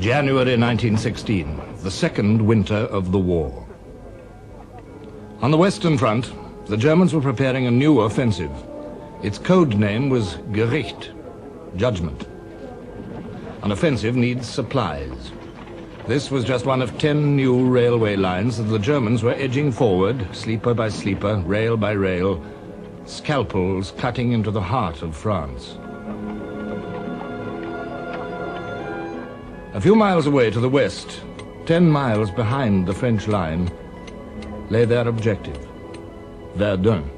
January 1916, the second winter of the war. On the Western Front, the Germans were preparing a new offensive. Its code name was Gericht, judgment. An offensive needs supplies. This was just one of 10 new railway lines that the Germans were edging forward, sleeper by sleeper, rail by rail, scalpels cutting into the heart of France. A few miles away to the west, 10 miles behind the French line, lay their objective, Verdun.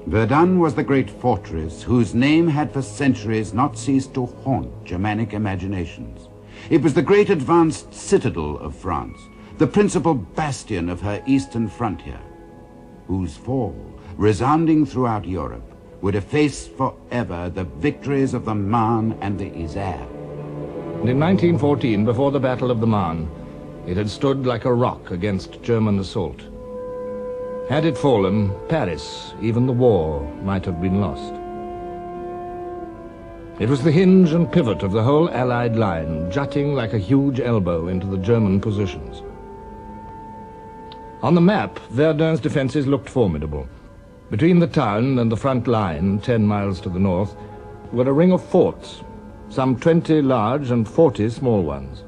Verdun was the great fortress whose name had for centuries not ceased to haunt Germanic imaginations. It was the great advanced citadel of France, the principal bastion of her eastern frontier, whose fall, resounding throughout Europe, would efface forever the victories of the Marne and the Isère. And in 1914, before the Battle of the Marne, it had stood like a rock against German assault. Had it fallen, Paris, even the war, might have been lost. It was the hinge and pivot of the whole Allied line, jutting like a huge elbow into the German positions. On the map, Verdun's defenses looked formidable. Between the town and the front line, 10 miles to the north, were a ring of forts, some 20 large and 40 small ones.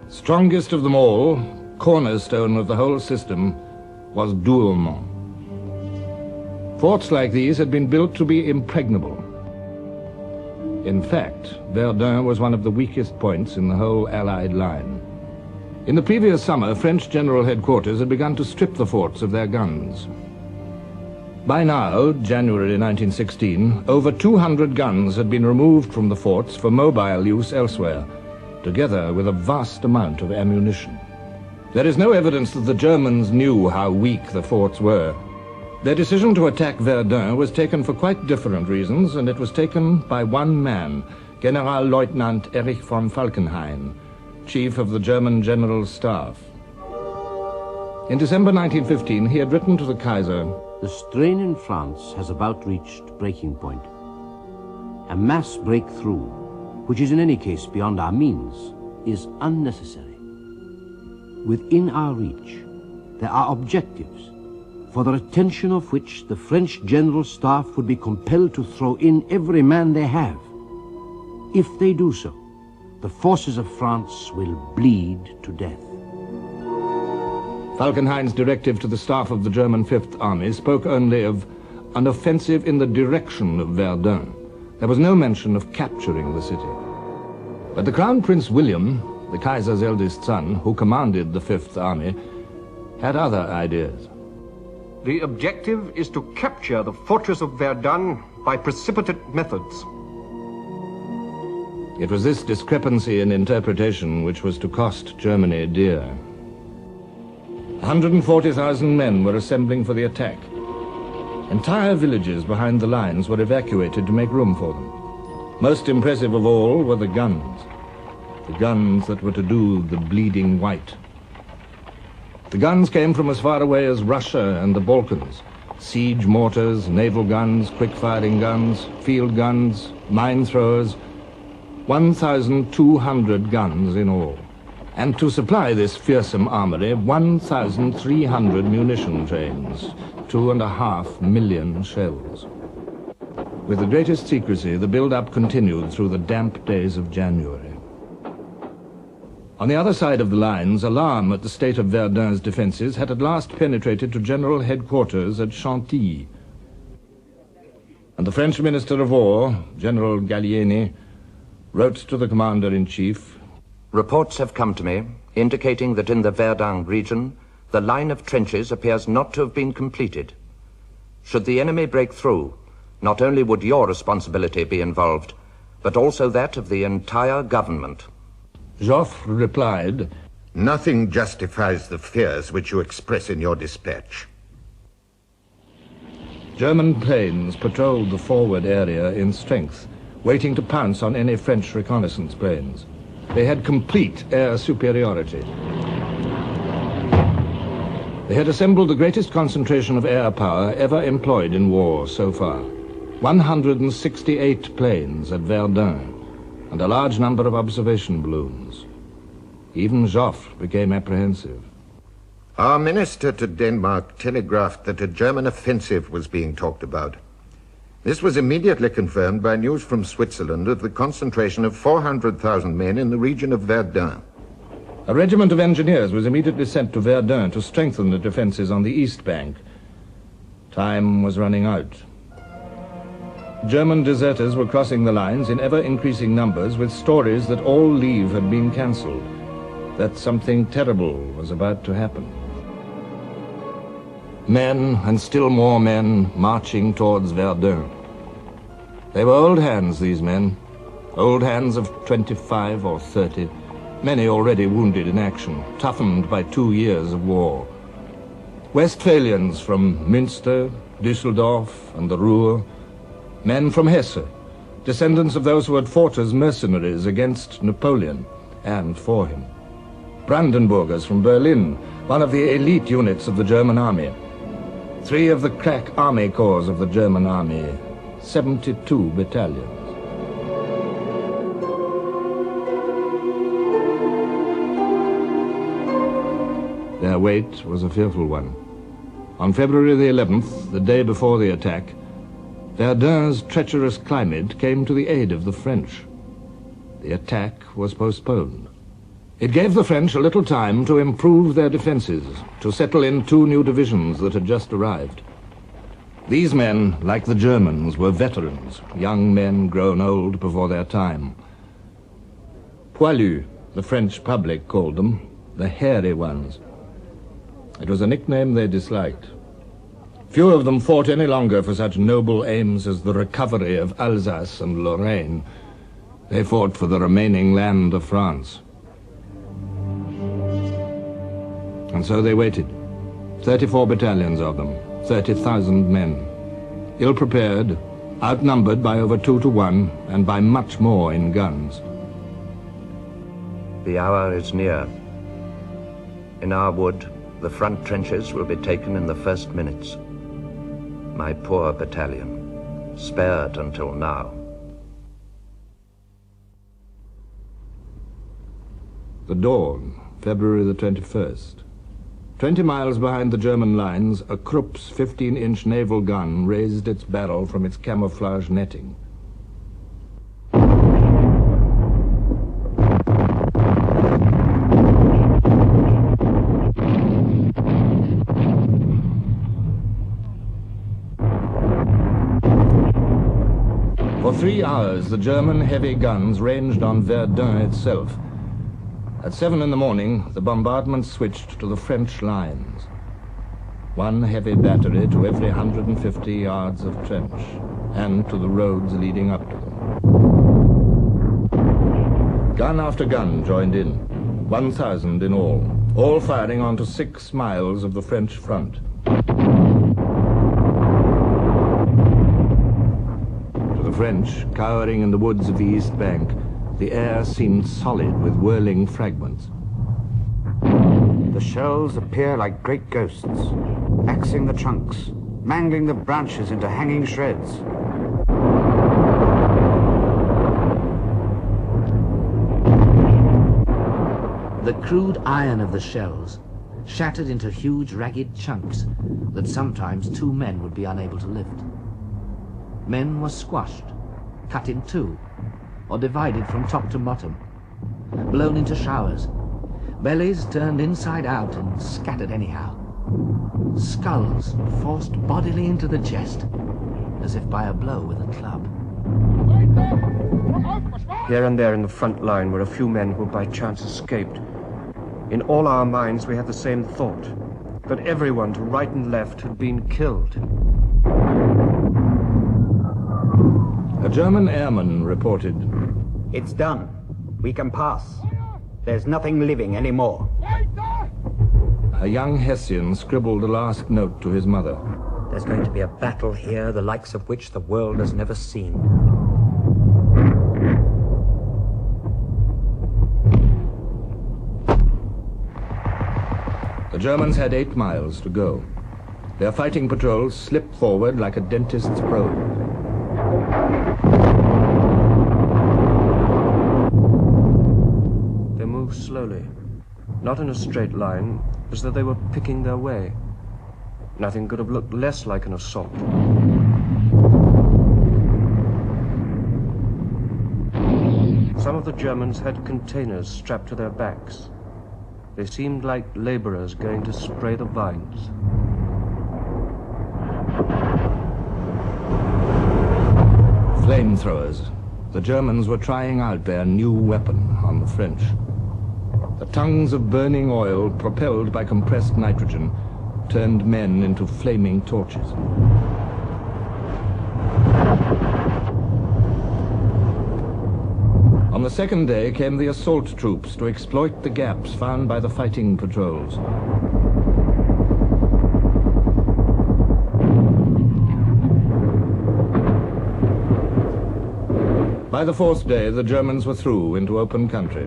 Strongest of them all, cornerstone of the whole system, was Douaumont. Forts like these had been built to be impregnable. In fact, Verdun was one of the weakest points in the whole Allied line. In the previous summer, French General Headquarters had begun to strip the forts of their guns. By now, January 1916, over 200 guns had been removed from the forts for mobile use elsewhere, together with a vast amount of ammunition. There is no evidence that the Germans knew how weak the forts were. Their decision to attack Verdun was taken for quite different reasons, and it was taken by one man, Generalleutnant Erich von Falkenhayn, chief of the German General Staff. In December 1915, he had written to the Kaiser, "The strain in France has about reached breaking point. A mass breakthrough, which is in any case beyond our means, is unnecessary. Within our reach, there are objectives, for the attention of which the French General Staff would be compelled to throw in every man they have. If they do so, the forces of France will bleed to death." Falkenhayn's directive to the staff of the German Fifth Army spoke only of an offensive in the direction of Verdun. There was no mention of capturing the city. But the Crown Prince William, the Kaiser's eldest son, who commanded the Fifth Army, had other ideas. The objective is to capture the fortress of Verdun by precipitate methods. It was this discrepancy in interpretation which was to cost Germany dear. 140,000 men were assembling for the attack. Entire villages behind the lines were evacuated to make room for them. Most impressive of all were the guns that were to do the bleeding white. The guns came from as far away as Russia and the Balkans. Siege mortars, naval guns, quick-firing guns, field guns, mine throwers, 1,200 guns in all. And to supply this fearsome armory, 1,300 munition trains, 2.5 million shells. With the greatest secrecy, the build-up continued through the damp days of January. On the other side of the lines, alarm at the state of Verdun's defenses had at last penetrated to General Headquarters at Chantilly. And the French Minister of War, General Gallieni, wrote to the Commander-in-Chief, "Reports have come to me indicating that in the Verdun region, the line of trenches appears not to have been completed. Should the enemy break through, not only would your responsibility be involved, but also that of the entire government." Joffre replied, "Nothing justifies the fears which you express in your dispatch." German planes patrolled the forward area in strength, waiting to pounce on any French reconnaissance planes. They had complete air superiority. They had assembled the greatest concentration of air power ever employed in war so far. 168 planes at Verdun, and a large number of observation balloons. Even Joffre became apprehensive. Our minister to Denmark telegraphed that a German offensive was being talked about. This was immediately confirmed by news from Switzerland of the concentration of 400,000 men in the region of Verdun. A regiment of engineers was immediately sent to Verdun to strengthen the defenses on the east bank. Time was running out. German deserters were crossing the lines in ever-increasing numbers with stories that all leave had been cancelled, that something terrible was about to happen. Men, and still more men, marching towards Verdun. They were old hands, these men. Old hands of 25 or 30, many already wounded in action, toughened by 2 years of war. Westphalians from Münster, Düsseldorf, and the Ruhr. Men from Hesse, descendants of those who had fought as mercenaries against Napoleon and for him. Brandenburgers from Berlin, one of the elite units of the German army. 3 of the crack army corps of the German army, 72 battalions. Their wait was a fearful one. On February the 11th, the day before the attack, Verdun's treacherous climate came to the aid of the French. The attack was postponed. It gave the French a little time to improve their defenses, to settle in 2 new divisions that had just arrived. These men, like the Germans, were veterans, young men grown old before their time. Poilus, the French public called them, the hairy ones. It was a nickname they disliked. Few of them fought any longer for such noble aims as the recovery of Alsace and Lorraine. They fought for the remaining land of France. And so they waited. 34 battalions of them, 30,000 men. Ill-prepared, outnumbered by over 2 to 1, and by much more in guns. The hour is near. In our wood, the front trenches will be taken in the first minutes. My poor battalion, spared until now. The dawn, February the 21st. 20 miles behind the German lines, a Krupp's 15-inch naval gun raised its barrel from its camouflage netting. For 3 hours, the German heavy guns ranged on Verdun itself. At 7 in the morning, the bombardment switched to the French lines. 1 heavy battery to every 150 yards of trench, and to the roads leading up to them. Gun after gun joined in, 1,000 in all firing onto 6 miles of the French front. To the French, cowering in the woods of the East Bank, the air seemed solid with whirling fragments. The shells appear like great ghosts, axing the trunks, mangling the branches into hanging shreds. The crude iron of the shells shattered into huge ragged chunks that sometimes 2 men would be unable to lift. Men were squashed, cut in 2, or divided from top to bottom, blown into showers, bellies turned inside out and scattered anyhow, skulls forced bodily into the chest, as if by a blow with a club. Here and there in the front line were a few men who by chance escaped. In all our minds we had the same thought, that everyone to right and left had been killed. A German airman reported, "It's done. We can pass. There's nothing living anymore." A young Hessian scribbled a last note to his mother. "There's going to be a battle here, the likes of which the world has never seen." The Germans had 8 miles to go. Their fighting patrols slipped forward like a dentist's probe. not in a straight line, as though they were picking their way. Nothing could have looked less like an assault. Some of the Germans had containers strapped to their backs. They seemed like laborers going to spray the vines. Flamethrowers. The Germans were trying out their new weapon on the French. The tongues of burning oil, propelled by compressed nitrogen, turned men into flaming torches. On the second day came the assault troops to exploit the gaps found by the fighting patrols. By the fourth day, the Germans were through into open country.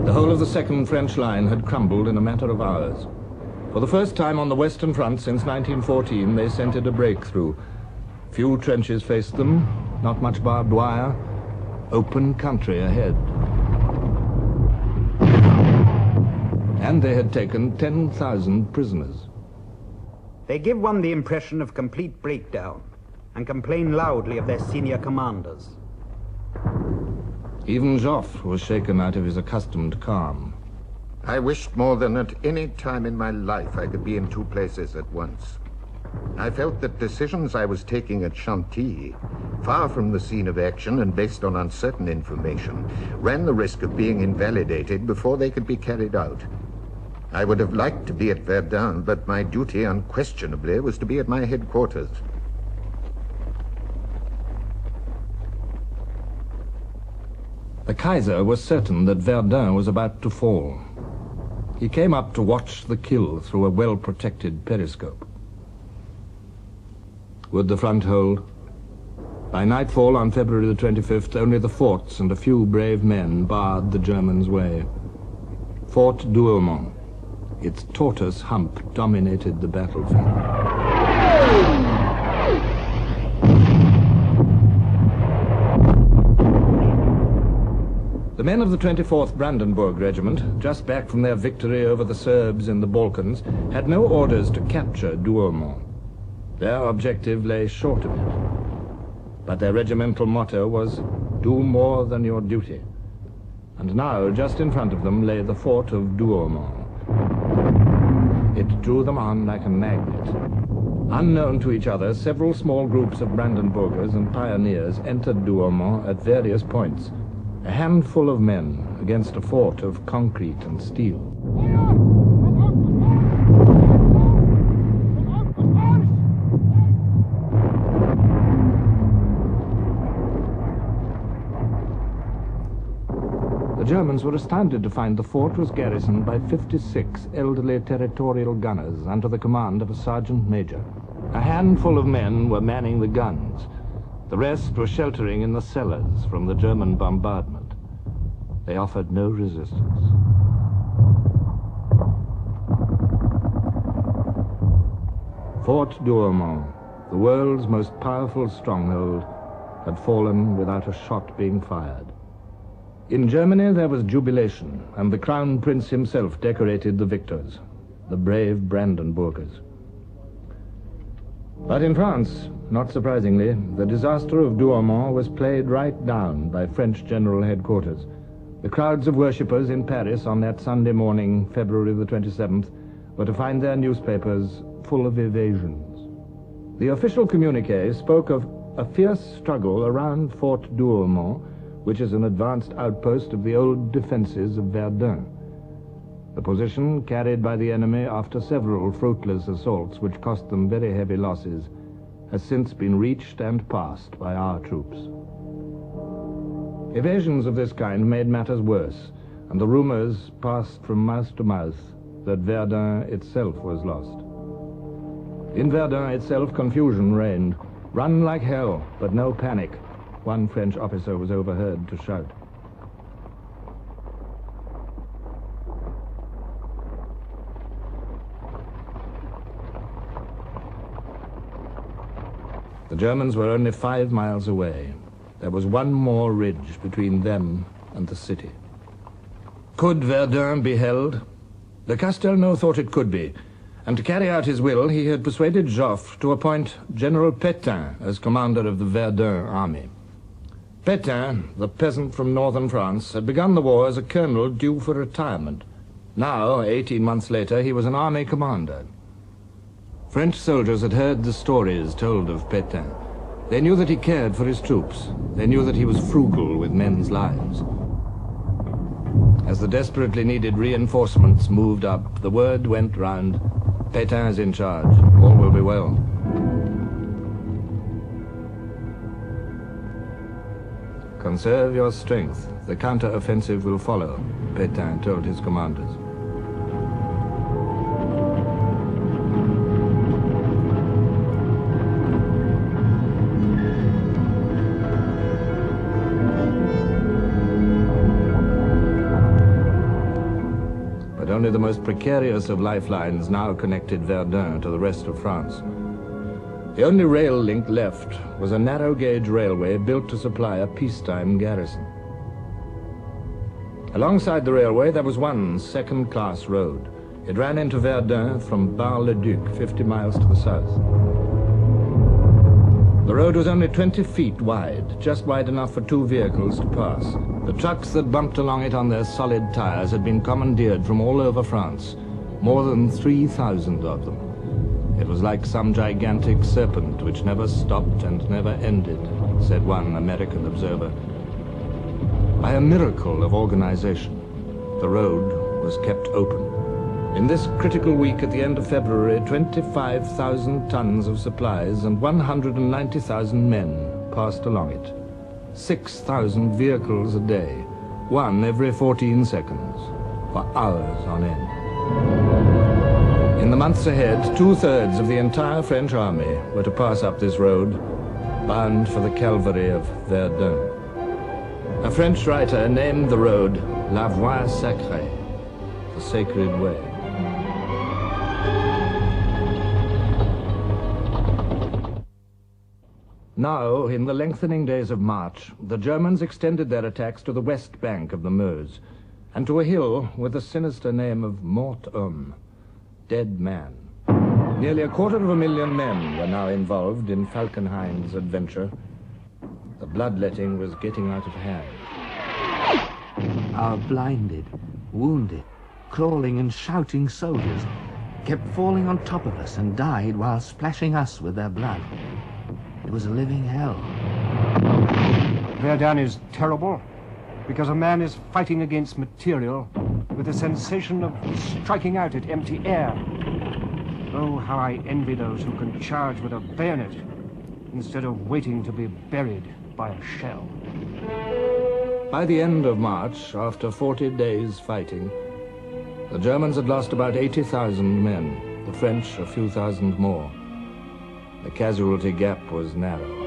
The whole of the second French line had crumbled in a matter of hours. For the first time on the Western Front since 1914, they scented a breakthrough. Few trenches faced them, not much barbed wire, open country ahead. And they had taken 10,000 prisoners. They give one the impression of complete breakdown and complain loudly of their senior commanders. Even Joffre was shaken out of his accustomed calm. I wished more than at any time in my life I could be in two places at once. I felt that decisions I was taking at Chantilly, far from the scene of action and based on uncertain information, ran the risk of being invalidated before they could be carried out. I would have liked to be at Verdun, but my duty unquestionably was to be at my headquarters. The Kaiser was certain that Verdun was about to fall. He came up to watch the kill through a well-protected periscope. Would the front hold? By nightfall on February the 25th, only the forts and a few brave men barred the Germans' way. Fort Douaumont, its tortoise hump, dominated the battlefield. The men of the 24th Brandenburg Regiment, just back from their victory over the Serbs in the Balkans, had no orders to capture Douaumont. Their objective lay short of it. But their regimental motto was, "Do more than your duty." And now, just in front of them, lay the fort of Douaumont. It drew them on like a magnet. Unknown to each other, several small groups of Brandenburgers and pioneers entered Douaumont at various points. A handful of men against a fort of concrete and steel. The Germans were astounded to find the fort was garrisoned by 56 elderly territorial gunners under the command of a sergeant major. A handful of men were manning the guns. The rest were sheltering in the cellars from the German bombardment. They offered no resistance. Fort Douaumont, the world's most powerful stronghold, had fallen without a shot being fired. In Germany there was jubilation, and the Crown Prince himself decorated the victors, the brave Brandenburgers. But in France, not surprisingly, the disaster of Douaumont was played right down by French General Headquarters. The crowds of worshippers in Paris on that Sunday morning, February the 27th, were to find their newspapers full of evasions. The official communiqué spoke of a fierce struggle around Fort Douaumont, which is an advanced outpost of the old defenses of Verdun. The position, carried by the enemy after several fruitless assaults which cost them very heavy losses, has since been reached and passed by our troops. Evasions of this kind made matters worse, and the rumors passed from mouth to mouth that Verdun itself was lost. In Verdun itself, confusion reigned. "Run like hell, but no panic," one French officer was overheard to shout. The Germans were only 5 miles away. There was one more ridge between them and the city. Could Verdun be held? De Castelnau thought it could be, and to carry out his will, he had persuaded Joffre to appoint General Pétain as commander of the Verdun army. Pétain, the peasant from northern France, had begun the war as a colonel due for retirement. Now, 18 months later, he was an army commander. French soldiers had heard the stories told of Pétain. They knew that he cared for his troops. They knew that he was frugal with men's lives. As the desperately needed reinforcements moved up, the word went round, Pétain is in charge. All will be well. Conserve your strength. The counter-offensive will follow, Pétain told his commanders. But only the most precarious of lifelines now connected Verdun to the rest of France. The only rail link left was a narrow-gauge railway built to supply a peacetime garrison. Alongside the railway, there was one second-class road. It ran into Verdun from Bar-le-Duc, 50 miles to the south. The road was only 20 feet wide, just wide enough for 2 vehicles to pass. The trucks that bumped along it on their solid tires had been commandeered from all over France, more than 3,000 of them. It was like some gigantic serpent which never stopped and never ended, said one American observer. By a miracle of organization, the road was kept open. In this critical week at the end of February, 25,000 tons of supplies and 190,000 men passed along it. 6,000 vehicles a day, one every 14 seconds, for hours on end. In the months ahead, 2/3 of the entire French army were to pass up this road, bound for the Calvary of Verdun. A French writer named the road La Voie Sacrée, the sacred way. Now, in the lengthening days of March, the Germans extended their attacks to the west bank of the Meuse, and to a hill with the sinister name of Mort-Homme, dead man. Nearly 250,000 men were now involved in Falkenhayn's adventure. The bloodletting was getting out of hand. Our blinded, wounded, crawling and shouting soldiers kept falling on top of us and died while splashing us with their blood. It was a living hell. Verdun is terrible because a man is fighting against material with the sensation of striking out at empty air. Oh, how I envy those who can charge with a bayonet instead of waiting to be buried by a shell. By the end of March, after 40 days fighting, the Germans had lost about 80,000 men, the French a few thousand more. The casualty gap was narrow.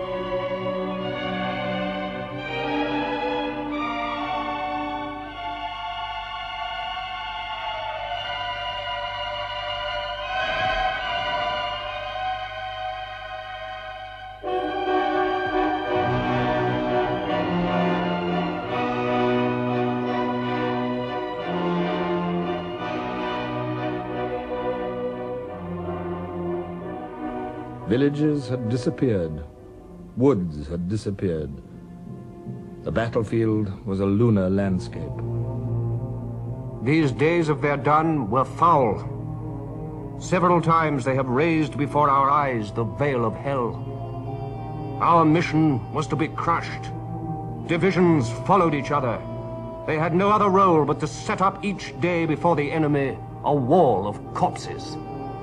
Villages had disappeared. Woods had disappeared. The battlefield was a lunar landscape. These days of Verdun were foul. Several times they have raised before our eyes the veil of hell. Our mission was to be crushed. Divisions followed each other. They had no other role but to set up each day before the enemy a wall of corpses.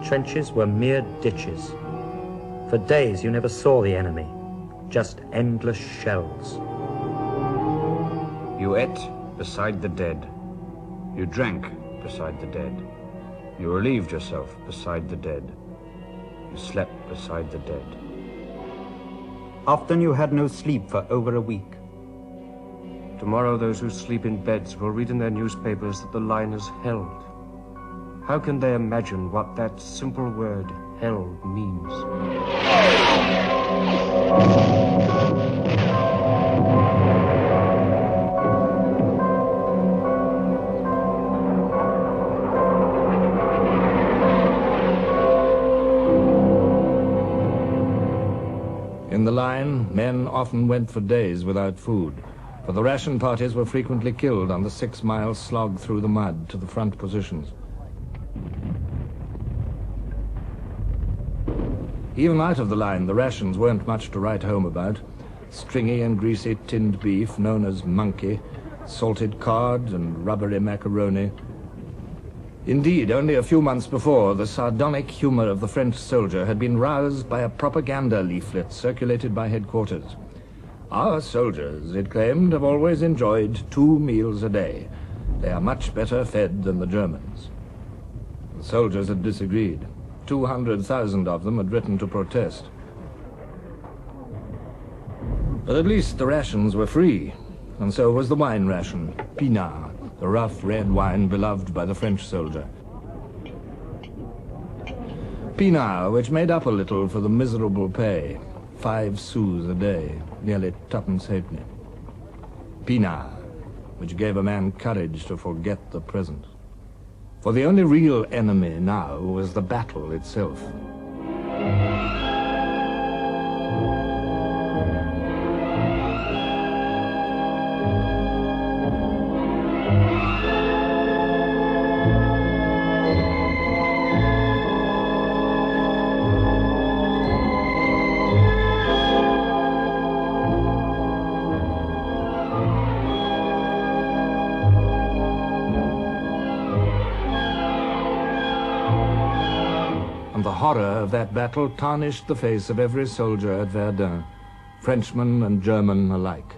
Trenches were mere ditches. For days you never saw the enemy, just endless shells. You ate beside the dead. You drank beside the dead. You relieved yourself beside the dead. You slept beside the dead. Often you had no sleep for over a week. Tomorrow those who sleep in beds will read in their newspapers that the line is held. How can they imagine what that simple word, hell, means? often went for days without food, for the ration parties were frequently killed on the 6-mile slog through the mud to the front positions. Even out of the line, the rations weren't much to write home about. Stringy and greasy tinned beef, known as monkey, salted cod and rubbery macaroni. Indeed, only a few months before, the sardonic humor of the French soldier had been roused by a propaganda leaflet circulated by headquarters. Our soldiers, it claimed, have always enjoyed 2 meals a day. They are much better fed than the Germans. The soldiers had disagreed. 200,000 of them had written to protest. But at least the rations were free, and so was the wine ration, Pinard, the rough red wine beloved by the French soldier. Pinard, which made up a little for the miserable pay, 5 sous a day, nearly 2.5 halfpenny. Pinard, which gave a man courage to forget the present. For the only real enemy now was the battle itself. And the horror of that battle tarnished the face of every soldier at Verdun, Frenchman and German alike.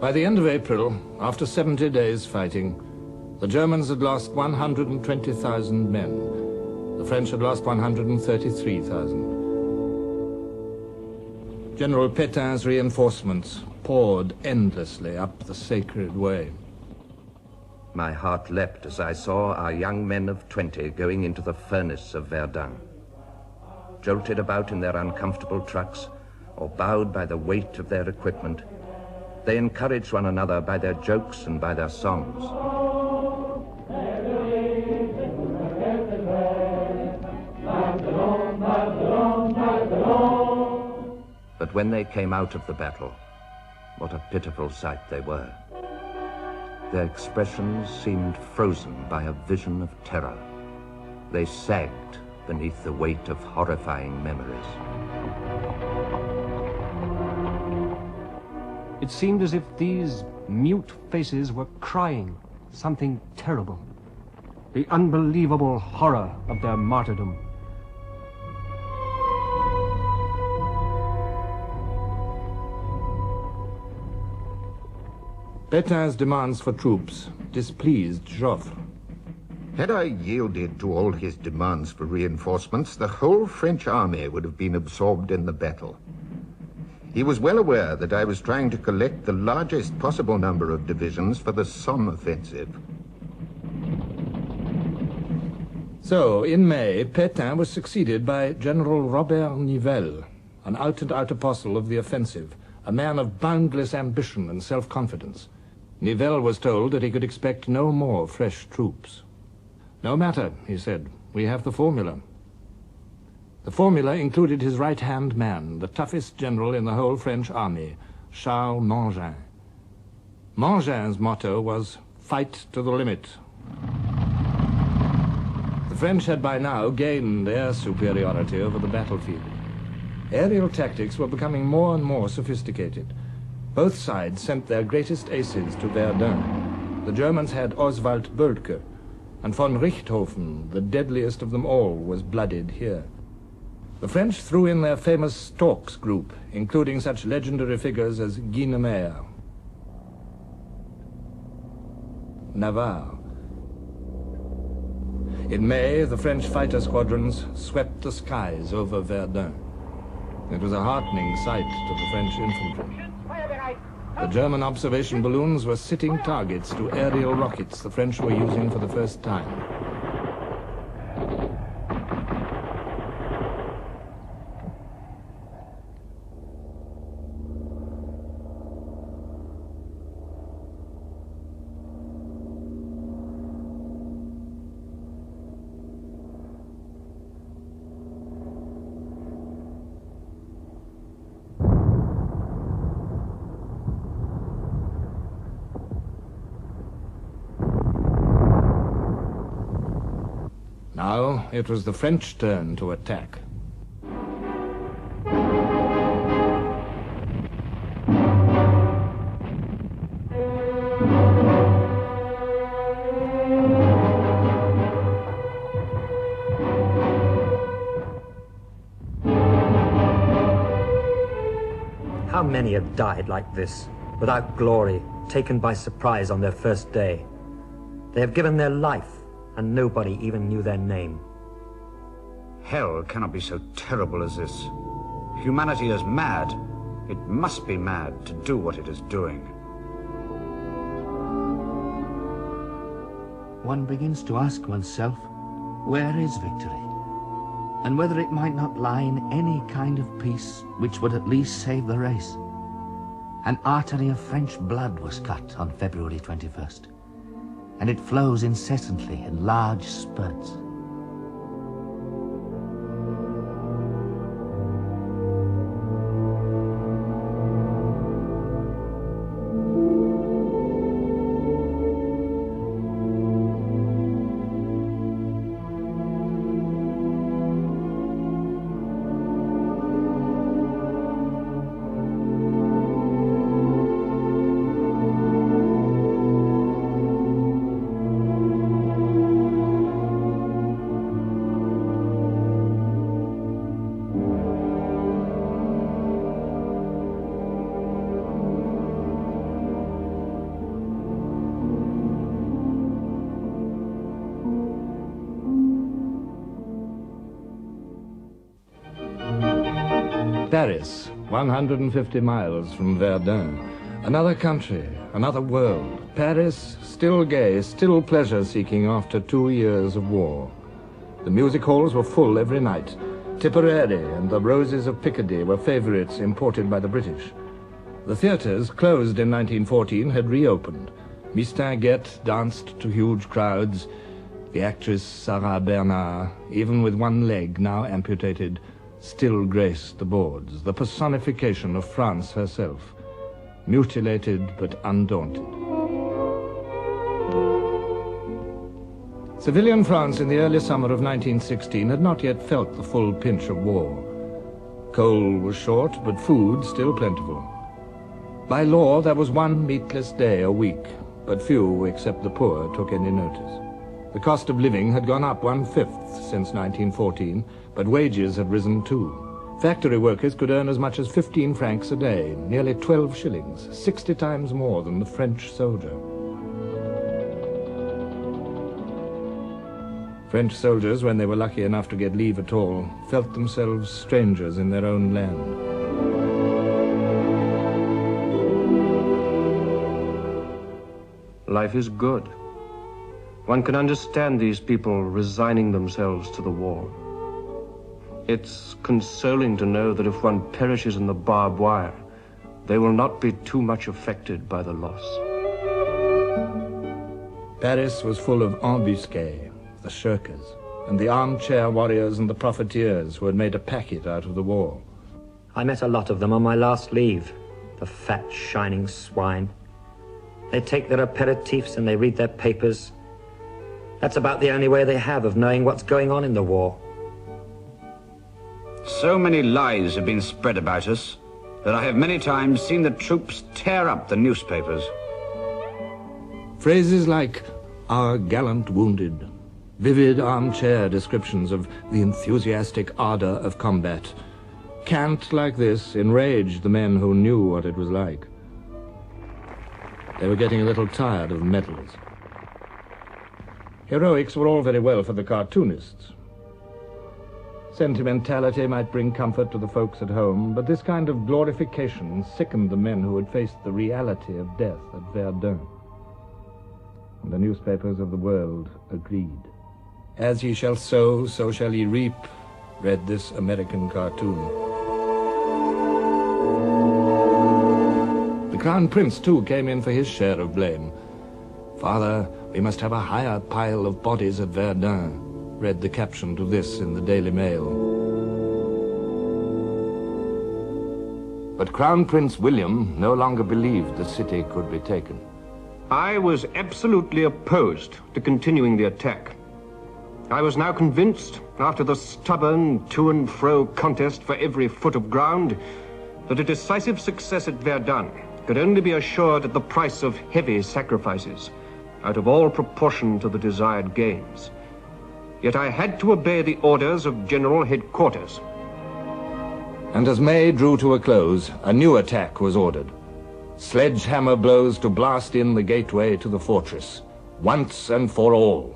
By the end of April, after 70 days fighting, the Germans had lost 120,000 men. The French had lost 133,000. General Pétain's reinforcements poured endlessly up the sacred way. My heart leapt as I saw our young men of 20 going into the furnace of Verdun. Jolted about in their uncomfortable trucks, or bowed by the weight of their equipment, they encouraged one another by their jokes and by their songs. But when they came out of the battle, what a pitiful sight they were. Their expressions seemed frozen by a vision of terror. They sagged beneath the weight of horrifying memories. It seemed as if these mute faces were crying something terrible. The unbelievable horror of their martyrdom. Pétain's demands for troops displeased Joffre. Had I yielded to all his demands for reinforcements, the whole French army would have been absorbed in the battle. He was well aware that I was trying to collect the largest possible number of divisions for the Somme offensive. So, in May, Pétain was succeeded by General Robert Nivelle, an out-and-out apostle of the offensive, a man of boundless ambition and self-confidence. Nivelle was told that he could expect no more fresh troops. No matter, he said, we have the formula. The formula included his right-hand man, the toughest general in the whole French army, Charles Mangin. Mangin's motto was, fight to the limit. The French had by now gained air superiority over the battlefield. Aerial tactics were becoming more and more sophisticated. Both sides sent their greatest aces to Verdun. The Germans had Oswald Bölke, and von Richthofen, the deadliest of them all, was blooded here. The French threw in their famous Storks group, including such legendary figures as Guynemer, Navarre. In May, the French fighter squadrons swept the skies over Verdun. It was a heartening sight to the French infantry. The German observation balloons were sitting targets to aerial rockets the French were using for the first time. Now it was the French turn to attack. How many have died like this, without glory, taken by surprise on their first day? They have given their life, and nobody even knew their name. Hell cannot be so terrible as this. Humanity is mad. It must be mad to do what it is doing. One begins to ask oneself, where is victory? And whether it might not lie in any kind of peace which would at least save the race. An artery of French blood was cut on February 21st, and it flows incessantly in large spurts. Paris, 150 miles from Verdun. Another country, another world. Paris, still gay, still pleasure-seeking after 2 years of war. The music halls were full every night. Tipperary and the Roses of Picardy were favorites imported by the British. The theaters, closed in 1914, had reopened. Mistinguett danced to huge crowds. The actress Sarah Bernard, even with one leg now amputated, still graced the boards, the personification of France herself, mutilated but undaunted. Civilian France in the early summer of 1916 had not yet felt the full pinch of war. Coal was short, but food still plentiful. By law, there was one meatless day a week, but few except the poor took any notice. The cost of living had gone up 1/5 since 1914, but wages had risen too. Factory workers could earn as much as 15 francs a day, nearly 12 shillings, 60 times more than the French soldier. French soldiers, when they were lucky enough to get leave at all, felt themselves strangers in their own land. Life is good. One can understand these people resigning themselves to the war. It's consoling to know that if one perishes in the barbed wire, they will not be too much affected by the loss. Paris was full of embusqués, the shirkers, and the armchair warriors and the profiteers who had made a packet out of the war. I met a lot of them on my last leave, the fat, shining swine. They take their aperitifs and they read their papers. That's about the only way they have of knowing what's going on in the war. So many lies have been spread about us that I have many times seen the troops tear up the newspapers. Phrases like, "our gallant wounded," vivid armchair descriptions of the enthusiastic ardor of combat. Cant like this enraged the men who knew what it was like. They were getting a little tired of medals. Heroics were all very well for the cartoonists. Sentimentality might bring comfort to the folks at home, but this kind of glorification sickened the men who had faced the reality of death at Verdun. And the newspapers of the world agreed. "As ye shall sow, so shall ye reap," read this American cartoon. The Crown Prince, too, came in for his share of blame. "Father, we must have a higher pile of bodies at Verdun," read the caption to this in the Daily Mail. But Crown Prince William no longer believed the city could be taken. I was absolutely opposed to continuing the attack. I was now convinced, after the stubborn to-and-fro contest for every foot of ground, that a decisive success at Verdun could only be assured at the price of heavy sacrifices, out of all proportion to the desired gains. Yet I had to obey the orders of General Headquarters. And as May drew to a close, a new attack was ordered. Sledgehammer blows to blast in the gateway to the fortress, once and for all.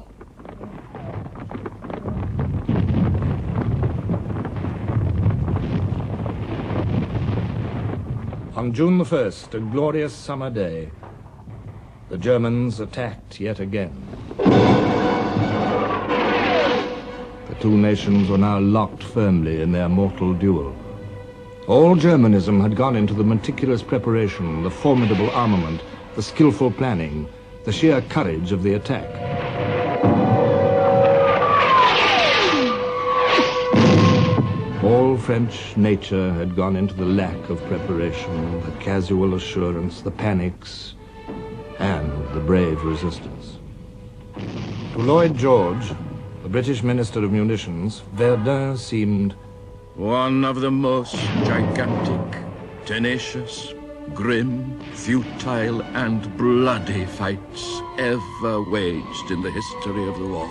On June the 1st, a glorious summer day, the Germans attacked yet again. The two nations were now locked firmly in their mortal duel. All Germanism had gone into the meticulous preparation, the formidable armament, the skillful planning, the sheer courage of the attack. All French nature had gone into the lack of preparation, the casual assurance, the panics, and the brave resistance. To Lloyd George, the British Minister of Munitions, Verdun seemed one of the most gigantic, tenacious, grim, futile, and bloody fights ever waged in the history of the war.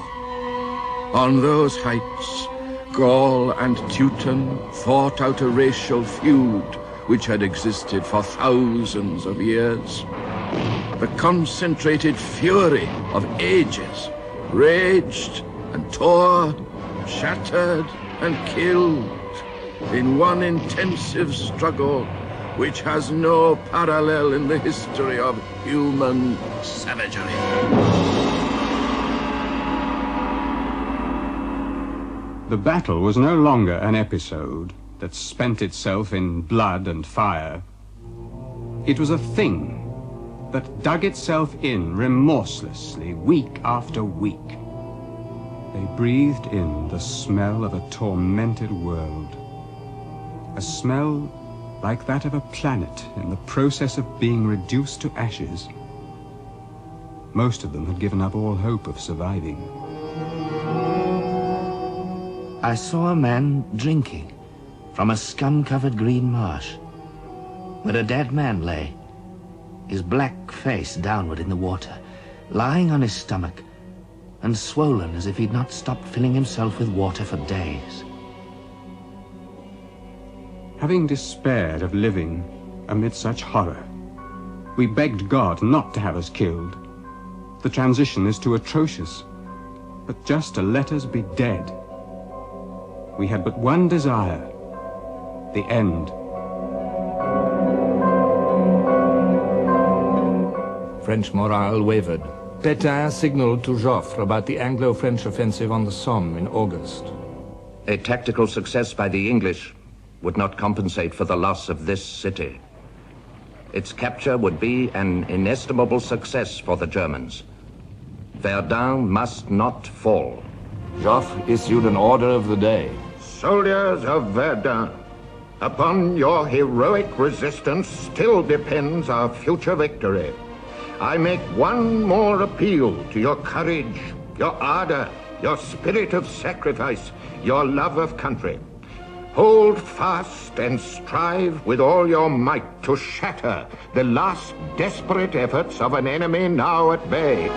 On those heights, Gaul and Teuton fought out a racial feud which had existed for thousands of years. The concentrated fury of ages raged and tore, shattered and killed in one intensive struggle which has no parallel in the history of human savagery. The battle was no longer an episode that spent itself in blood and fire. It was a thing that dug itself in remorselessly week after week. They breathed in the smell of a tormented world. A smell like that of a planet in the process of being reduced to ashes. Most of them had given up all hope of surviving. I saw a man drinking from a scum-covered green marsh, where a dead man lay, his black face downward in the water, lying on his stomach, and swollen as if he'd not stopped filling himself with water for days. Having despaired of living amid such horror, we begged God not to have us killed. The transition is too atrocious, but just to let us be dead. We had but one desire, the end. French morale wavered. Pétain signaled to Joffre about the Anglo-French offensive on the Somme in August. A tactical success by the English would not compensate for the loss of this city. Its capture would be an inestimable success for the Germans. Verdun must not fall. Joffre issued an order of the day. Soldiers of Verdun, upon your heroic resistance still depends our future victory. I make one more appeal to your courage, your ardor, your spirit of sacrifice, your love of country. Hold fast and strive with all your might to shatter the last desperate efforts of an enemy now at bay.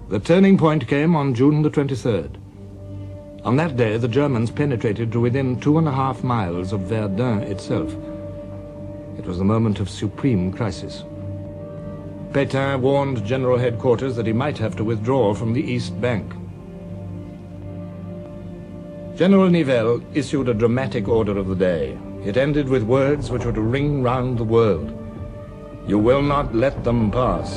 The turning point came on June the 23rd. On that day, the Germans penetrated to within 2.5 miles of Verdun itself. It was the moment of supreme crisis. Pétain warned General Headquarters that he might have to withdraw from the east bank. General Nivelle issued a dramatic order of the day. It ended with words which were to ring round the world. "You will not let them pass."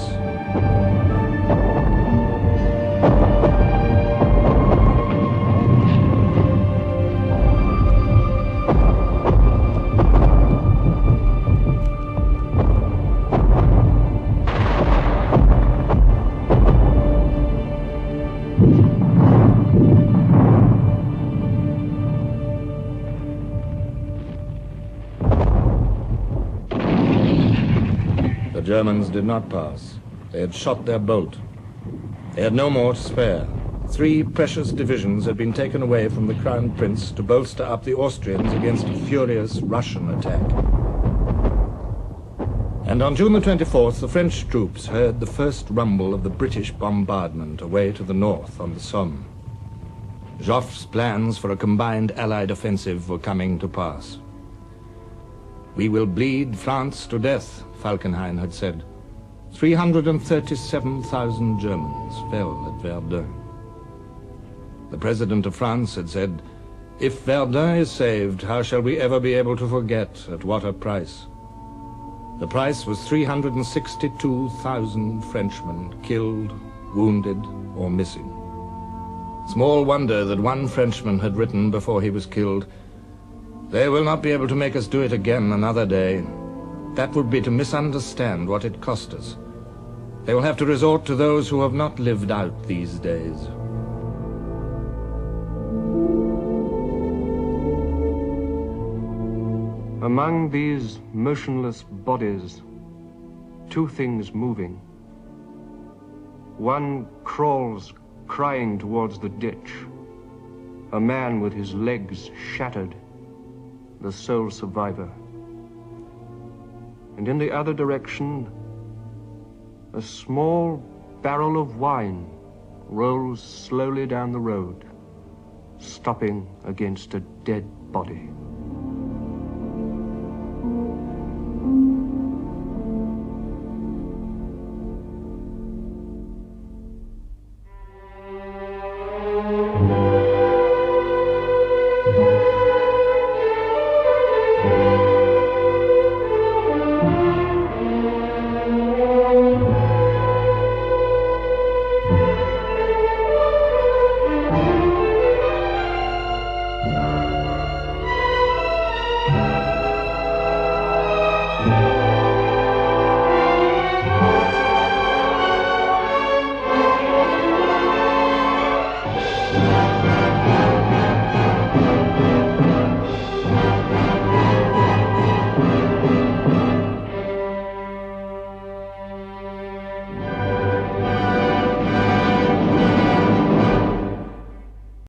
Germans did not pass. They had shot their bolt. They had no more to spare. 3 precious divisions had been taken away from the Crown Prince to bolster up the Austrians against a furious Russian attack. And on June the 24th, the French troops heard the first rumble of the British bombardment away to the north on the Somme. Joffre's plans for a combined Allied offensive were coming to pass. "We will bleed France to death," Falkenhayn had said. 337,000 Germans fell at Verdun. The President of France had said, "If Verdun is saved, how shall we ever be able to forget at what a price?" The price was 362,000 Frenchmen killed, wounded, or missing. Small wonder that one Frenchman had written before he was killed, "They will not be able to make us do it again another day. That would be to misunderstand what it cost us. They will have to resort to those who have not lived out these days." Among these motionless bodies, 2 things moving. One crawls crying towards the ditch, a man with his legs shattered, the sole survivor. And in the other direction, a small barrel of wine rolls slowly down the road, stopping against a dead body.